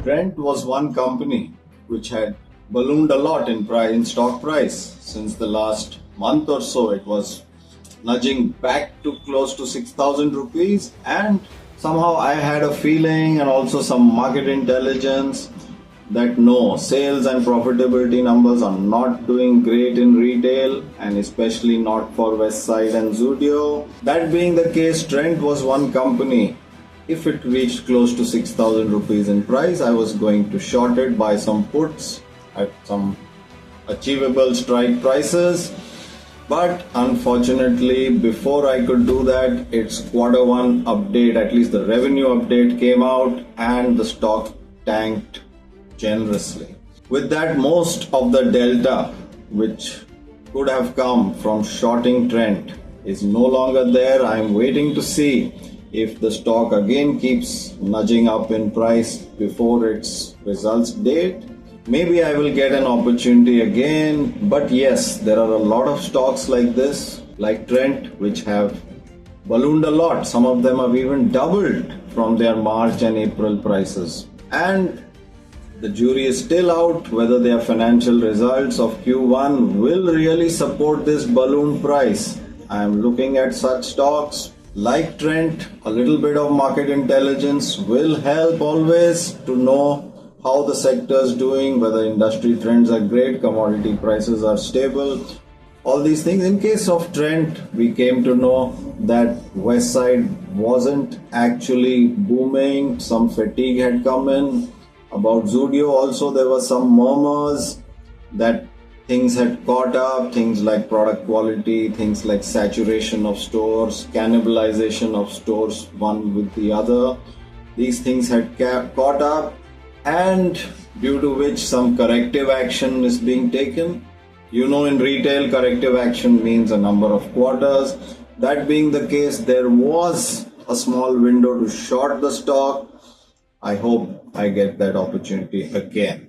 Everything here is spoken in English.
Trent was one company which had ballooned a lot in stock price since the last month or so. It was nudging back to close to 6,000 rupees, and somehow I had a feeling and also some market intelligence that no, sales and profitability numbers are not doing great in retail, and especially not for Westside and Zudio. That being the case, Trent was one company. If it reached close to 6,000 rupees in price, I was going to short it, buy some puts at some achievable strike prices. But unfortunately, before I could do that, its Q1 update, at least the revenue update, came out and the stock tanked generously. With that, most of the delta which could have come from shorting Trent is no longer there. I am waiting to see if the stock again keeps nudging up in price before its results date. Maybe I will get an opportunity again. But yes, there are a lot of stocks like this, like Trent, which have ballooned a lot. Some of them have even doubled from their March and April prices. And the jury is still out whether their financial results of Q1 will really support this balloon price. I am looking at such stocks like Trent. A little bit of market intelligence will help always to know how the sector is doing, whether industry trends are great, commodity prices are stable, all these things. In case of Trent, we came to know that Westside wasn't actually booming, some fatigue had come in. About Zudio also, there were some murmurs that things had caught up, things like product quality, things like saturation of stores, cannibalization of stores one with the other. These things had caught up, and due to which some corrective action is being taken. You know, in retail, corrective action means a number of quarters. That being the case, there was a small window to short the stock. I hope I get that opportunity again.